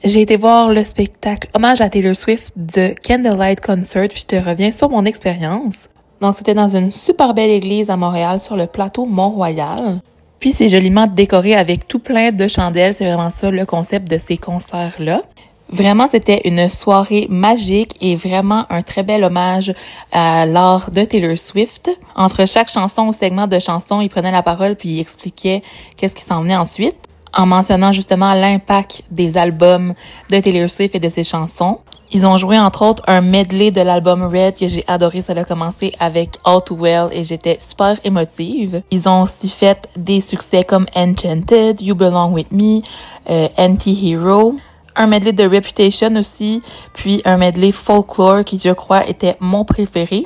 J'ai été voir le spectacle Hommage à Taylor Swift de Candlelight Concert, puis je te reviens sur mon expérience. Donc, c'était dans une super belle église à Montréal, sur le plateau Mont-Royal. Puis, c'est joliment décoré avec tout plein de chandelles. C'est vraiment ça le concept de ces concerts-là. Vraiment, c'était une soirée magique et vraiment un très bel hommage à l'art de Taylor Swift. Entre chaque chanson ou segment de chanson, il prenait la parole puis il expliquait qu'est-ce qui s'en venait ensuite, en mentionnant justement l'impact des albums de Taylor Swift et de ses chansons. Ils ont joué entre autres un medley de l'album Red que j'ai adoré. Ça a commencé avec All Too Well et j'étais super émotive. Ils ont aussi fait des succès comme Enchanted, You Belong With Me, Anti-Hero, un medley de Reputation aussi, puis un medley Folklore qui, je crois, était mon préféré.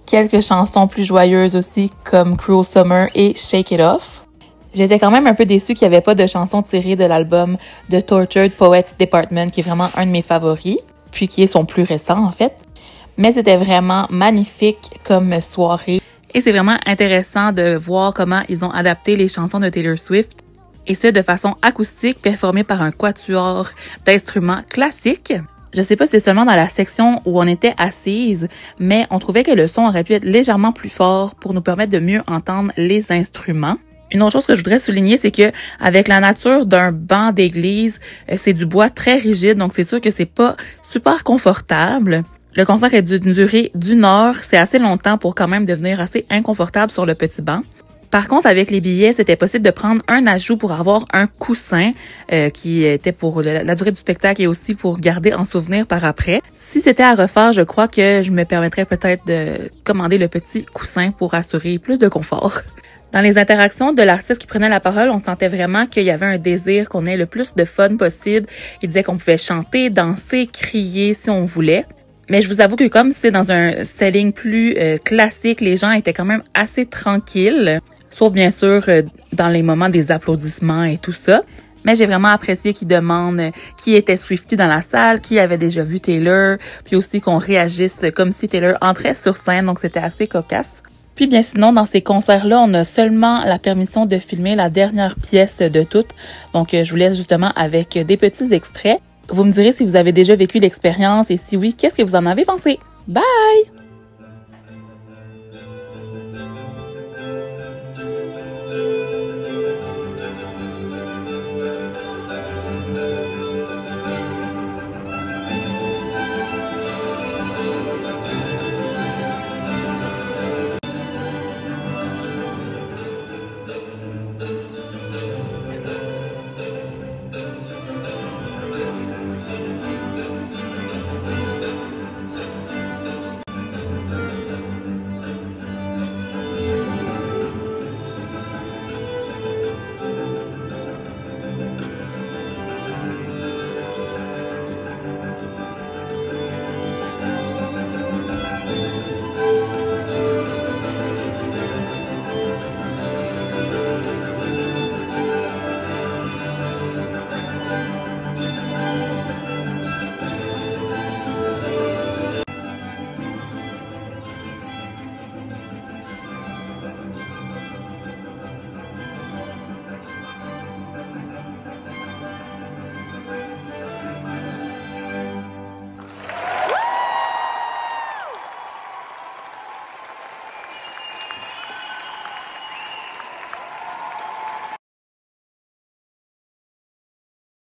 Quelques chansons plus joyeuses aussi comme Cruel Summer et Shake It Off. J'étais quand même un peu déçue qu'il n'y avait pas de chansons tirées de l'album The Tortured Poets Department, qui est vraiment un de mes favoris, puis qui est son plus récent en fait. Mais c'était vraiment magnifique comme soirée. Et c'est vraiment intéressant de voir comment ils ont adapté les chansons de Taylor Swift, et ce, de façon acoustique, performée par un quatuor d'instruments classiques. Je sais pas si c'est seulement dans la section où on était assise, mais on trouvait que le son aurait pu être légèrement plus fort pour nous permettre de mieux entendre les instruments. Une autre chose que je voudrais souligner, c'est que avec la nature d'un banc d'église, c'est du bois très rigide, donc c'est sûr que c'est pas super confortable. Le concert est d'une durée d'1 heure, c'est assez longtemps pour quand même devenir assez inconfortable sur le petit banc. Par contre, avec les billets, c'était possible de prendre un ajout pour avoir un coussin qui était pour la durée du spectacle et aussi pour garder en souvenir par après. Si c'était à refaire, je crois que je me permettrais peut-être de commander le petit coussin pour assurer plus de confort. Dans les interactions de l'artiste qui prenait la parole, on sentait vraiment qu'il y avait un désir qu'on ait le plus de fun possible. Il disait qu'on pouvait chanter, danser, crier si on voulait. Mais je vous avoue que comme c'est dans un setting plus classique, les gens étaient quand même assez tranquilles. Sauf bien sûr dans les moments des applaudissements et tout ça. Mais j'ai vraiment apprécié qu'ils demandent qui était Swiftie dans la salle, qui avait déjà vu Taylor, puis aussi qu'on réagisse comme si Taylor entrait sur scène, donc c'était assez cocasse. Puis bien sinon, dans ces concerts-là, on a seulement la permission de filmer la dernière pièce de toutes. Donc je vous laisse justement avec des petits extraits. Vous me direz si vous avez déjà vécu l'expérience et si oui, qu'est-ce que vous en avez pensé? Bye!